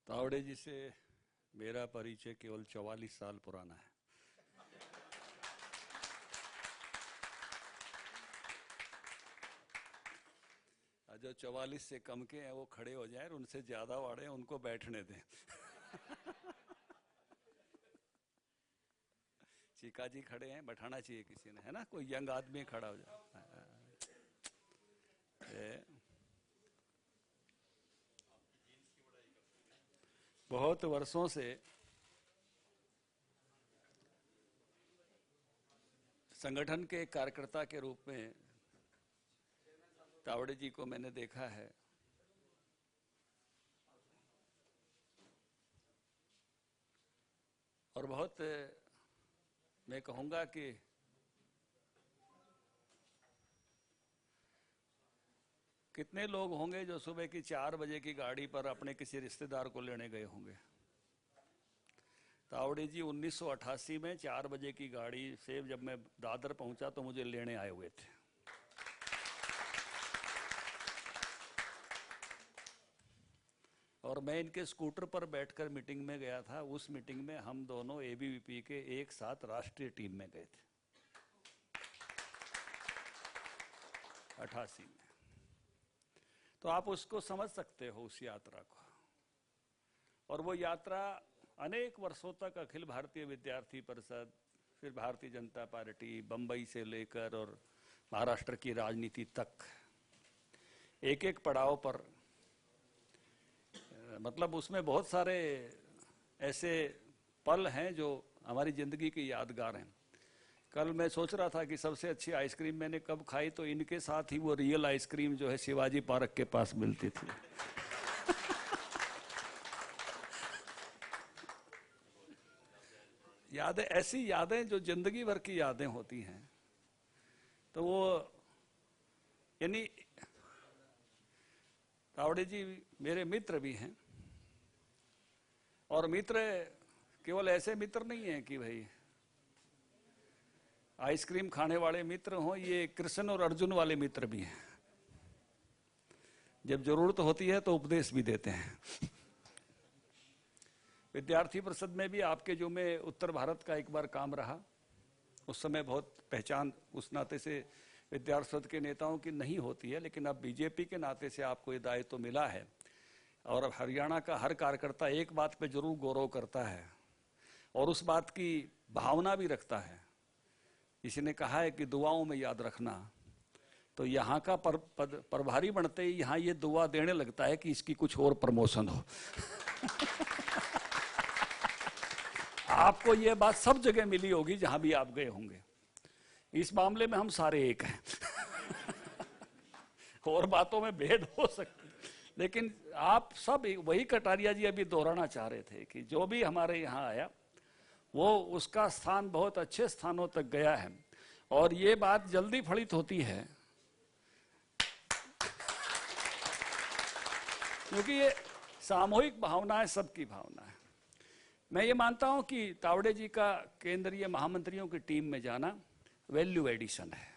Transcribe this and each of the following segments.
तावड़े जी से मेरा परिचय केवल 44 साल पुराना है। जो 44 से कम के हैं वो खड़े हो जाएं, उनसे ज्यादा वाले उनको बैठने दें। चीका जी खड़े हैं, बैठाना चाहिए किसी ने, है ना, कोई यंग आदमी खड़ा हो जाए। बहुत वर्षों से संगठन के कार्यकर्ता के रूप में तावड़े जी को मैंने देखा है। और बहुत मैं कहूंगा कि कितने लोग होंगे जो सुबह की 4 बजे की गाड़ी पर अपने किसी रिश्तेदार को लेने गए होंगे। तावड़े जी 1988 में 4 बजे की गाड़ी से जब मैं दादर पहुंचा तो मुझे लेने आए हुए थे। और मैं इनके स्कूटर पर बैठकर मीटिंग में गया था। उस मीटिंग में हम दोनों एबीवीपी के एक साथ राष्ट्रीय टीम में गए थे 88 में। तो आप उसको समझ सकते हो, उस यात्रा को। और वो यात्रा अनेक वर्षों तक अखिल भारतीय विद्यार्थी परिषद, फिर भारतीय जनता पार्टी, बंबई से लेकर और महाराष्ट्र की राजनीति तक एक एक पड़ाव पर, मतलब उसमें बहुत सारे ऐसे पल हैं जो हमारी जिंदगी की यादगार हैं। कल मैं सोच रहा था कि सबसे अच्छी आइसक्रीम मैंने कब खाई, तो इनके साथ ही वो रियल आइसक्रीम जो है शिवाजी पार्क के पास मिलती थी। यादें, ऐसी यादें जो जिंदगी भर की यादें होती हैं। तो वो यानी तावड़े जी मेरे मित्र भी हैं। और मित्र केवल ऐसे मित्र नहीं हैं कि भाई आइसक्रीम खाने वाले मित्र हों, ये कृष्ण और अर्जुन वाले मित्र भी हैं। जब जरूरत होती है तो उपदेश भी देते हैं। विद्यार्थी परिषद में भी आपके जो में उत्तर भारत का एक बार काम रहा, उस समय बहुत पहचान उस नाते से विद्यार्थी परिषद के नेताओं की नहीं होती है, लेकिन अब बीजेपी के नाते से आपको ये दायित्व तो मिला है। और अब हरियाणा का हर कार्यकर्ता एक बात पे जरूर गौरव करता है और उस बात की भावना भी रखता है। किसी ने कहा है कि दुआओं में याद रखना, तो यहाँ का प्रभारी बनते ही यहाँ ये दुआ देने लगता है कि इसकी कुछ और प्रमोशन हो। आपको ये बात सब जगह मिली होगी जहां भी आप गए होंगे। इस मामले में हम सारे एक हैं। और बातों में भेद हो सकते, लेकिन आप सब वही कटारिया जी अभी दोहराना चाह रहे थे कि जो भी हमारे यहाँ आया वो उसका स्थान बहुत अच्छे स्थानों तक गया है। और ये बात जल्दी फलित होती है क्योंकि ये सामूहिक भावना है, सबकी भावना है। मैं ये मानता हूं कि तावड़े जी का केंद्रीय महामंत्रियों की टीम में जाना वैल्यू एडिशन है।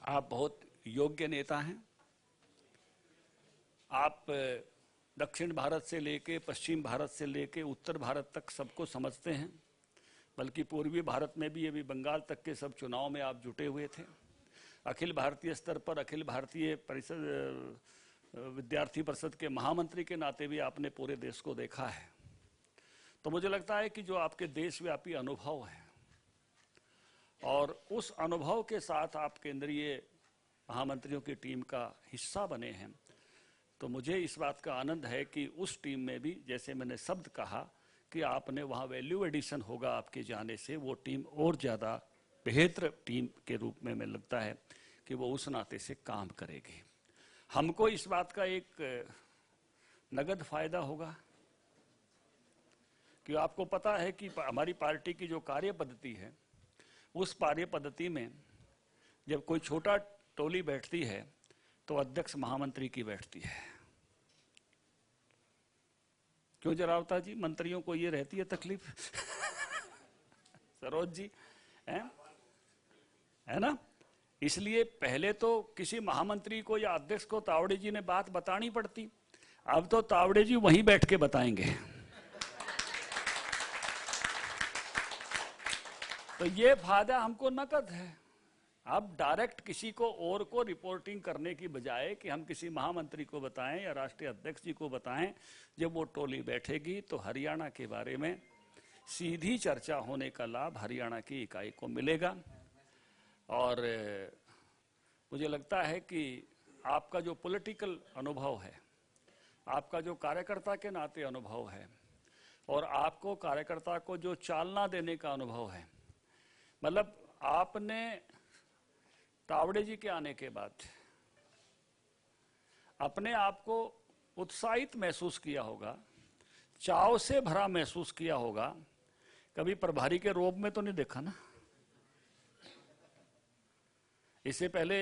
आप बहुत योग्य नेता हैं। आप दक्षिण भारत से लेके पश्चिम भारत से लेके उत्तर भारत तक सबको समझते हैं, बल्कि पूर्वी भारत में भी, अभी बंगाल तक के सब चुनाव में आप जुटे हुए थे। अखिल भारतीय स्तर पर अखिल भारतीय परिषद विद्यार्थी परिषद के महामंत्री के नाते भी आपने पूरे देश को देखा है। तो मुझे लगता है कि जो आपके देशव्यापी अनुभव है और उस अनुभव के साथ आप केंद्रीय महामंत्रियों की टीम का हिस्सा बने हैं, तो मुझे इस बात का आनंद है कि उस टीम में भी, जैसे मैंने शब्द कहा कि आपने वहाँ वैल्यू एडिशन होगा आपके जाने से, वो टीम और ज़्यादा बेहतर टीम के रूप में लगता है कि वो उस नाते से काम करेगी। हमको इस बात का एक नगद फायदा होगा कि आपको पता है कि हमारी पार्टी की जो कार्य पद्धति है, उस कार्य पद्धति में जब कोई छोटा टोली बैठती है तो अध्यक्ष महामंत्री की बैठती है। क्यों जरावता जी, मंत्रियों को ये रहती है तकलीफ। सरोज जी है ना। इसलिए पहले तो किसी महामंत्री को या अध्यक्ष को तावड़े जी ने बात बतानी पड़ती। अब तो तावड़े जी वहीं बैठ के बताएंगे। तो ये फायदा हमको नकद है। अब डायरेक्ट किसी को और को रिपोर्टिंग करने की बजाय कि हम किसी महामंत्री को बताएं या राष्ट्रीय अध्यक्ष जी को बताएं, जब वो टोली बैठेगी तो हरियाणा के बारे में सीधी चर्चा होने का लाभ हरियाणा की इकाई को मिलेगा। और मुझे लगता है कि आपका जो पॉलिटिकल अनुभव है, आपका जो कार्यकर्ता के नाते अनुभव है, और आपको कार्यकर्ता को जो चालना देने का अनुभव है, मतलब आपने तावड़े जी के आने के बाद अपने आप को उत्साहित महसूस किया होगा, चाव से भरा महसूस किया होगा। कभी प्रभारी के रोब में तो नहीं देखा ना। इससे पहले ...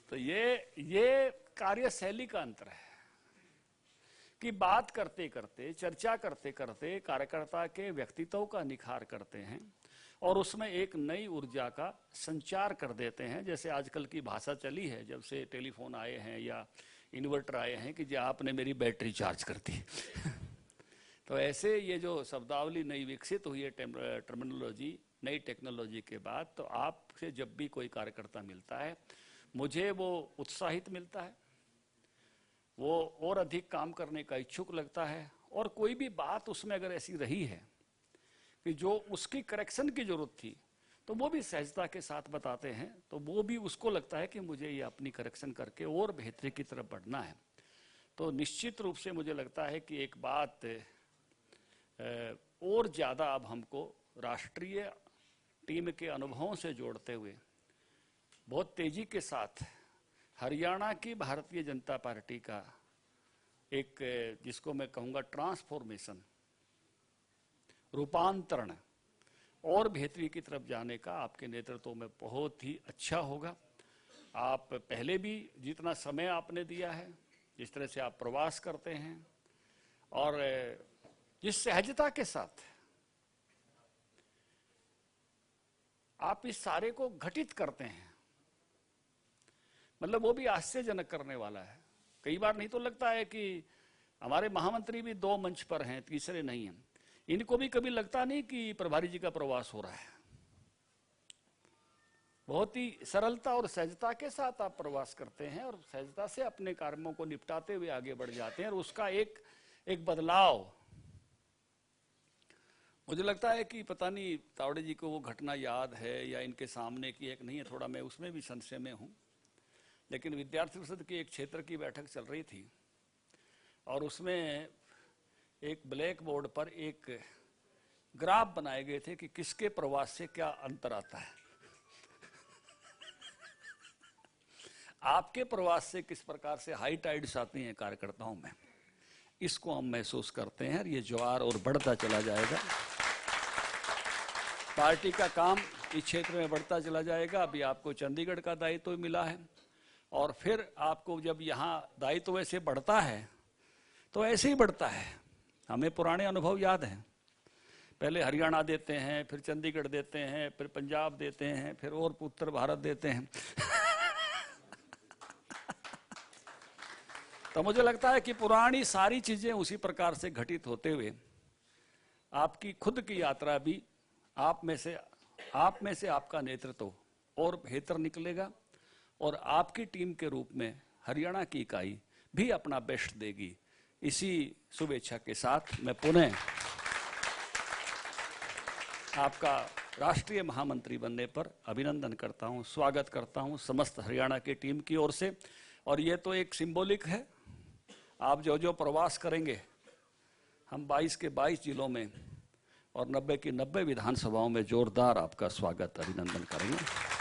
तो ये कार्यशैली का अंतर है कि बात करते करते, चर्चा करते करते कार्यकर्ता के व्यक्तित्व का निखार करते हैं और उसमें एक नई ऊर्जा का संचार कर देते हैं। जैसे आजकल की भाषा चली है, जब से टेलीफोन आए हैं या इन्वर्टर आए हैं, कि जी आपने मेरी बैटरी चार्ज कर दी। तो ऐसे ये जो शब्दावली नई विकसित हुई है, टर्मिनोलॉजी नई टेक्नोलॉजी के बाद, तो आपसे जब भी कोई कार्यकर्ता मिलता है, मुझे वो उत्साहित मिलता है, वो और अधिक काम करने का इच्छुक लगता है। और कोई भी बात उसमें अगर ऐसी रही है कि जो उसकी करेक्शन की जरूरत थी, तो वो भी सहजता के साथ बताते हैं। तो वो भी उसको लगता है कि मुझे ये अपनी करेक्शन करके और बेहतरी की तरफ बढ़ना है। तो निश्चित रूप से मुझे लगता है कि एक बात और ज़्यादा अब हमको राष्ट्रीय टीम के अनुभवों से जोड़ते हुए बहुत तेजी के साथ हरियाणा की भारतीय जनता पार्टी का एक, जिसको मैं कहूँगा ट्रांसफॉर्मेशन, रूपांतरण और बेहतरी की तरफ जाने का आपके नेतृत्व में बहुत ही अच्छा होगा। आप पहले भी जितना समय आपने दिया है, जिस तरह से आप प्रवास करते हैं और जिस सहजता के साथ आप इस सारे को घटित करते हैं, मतलब वो भी आश्चर्यजनक करने वाला है। कई बार नहीं तो लगता है कि हमारे महामंत्री भी दो मंच पर हैं, तीसरे नहीं हैं। इनको भी कभी लगता नहीं कि प्रभारी जी का प्रवास हो रहा है। बहुत ही सरलता और सहजता के साथ आप प्रवास करते हैं और सहजता से अपने कार्यों को निपटाते हुए आगे बढ़ जाते हैं। और उसका एक बदलाव, मुझे लगता है कि पता नहीं तावड़े जी को वो घटना याद है या इनके सामने की एक नहीं है, थोड़ा मैं उसमें भी संशय में हूँ। लेकिन विद्यार्थी परिषद की एक क्षेत्र की बैठक चल रही थी और उसमें एक ब्लैक बोर्ड पर एक ग्राफ बनाए गए थे कि किसके प्रवास से क्या अंतर आता है। आपके प्रवास से किस प्रकार से हाई टाइड्स आती हैं कार्यकर्ताओं में, इसको हम महसूस करते हैं। ये ज्वार और बढ़ता चला जाएगा, पार्टी का काम इस क्षेत्र में बढ़ता चला जाएगा। अभी आपको चंडीगढ़ का दायित्व मिला है और फिर आपको जब यहाँ दायित्व ऐसे बढ़ता है तो ऐसे ही बढ़ता है। हमें पुराने अनुभव याद हैं, पहले हरियाणा देते हैं, फिर चंडीगढ़ देते हैं, फिर पंजाब देते हैं, फिर और उत्तर भारत देते हैं। तो मुझे लगता है कि पुरानी सारी चीजें उसी प्रकार से घटित होते हुए आपकी खुद की यात्रा भी आप में से आपका नेतृत्व और बेहतर निकलेगा और आपकी टीम के रूप में हरियाणा की इकाई भी अपना बेस्ट देगी। इसी शुभेच्छा के साथ मैं पुनः आपका राष्ट्रीय महामंत्री बनने पर अभिनंदन करता हूं, स्वागत करता हूं समस्त हरियाणा की टीम की ओर से। और ये तो एक सिंबॉलिक है, आप जो जो प्रवास करेंगे, हम 22 के 22 जिलों में और 90 की 90 विधानसभाओं में जोरदार आपका स्वागत अभिनंदन करेंगे।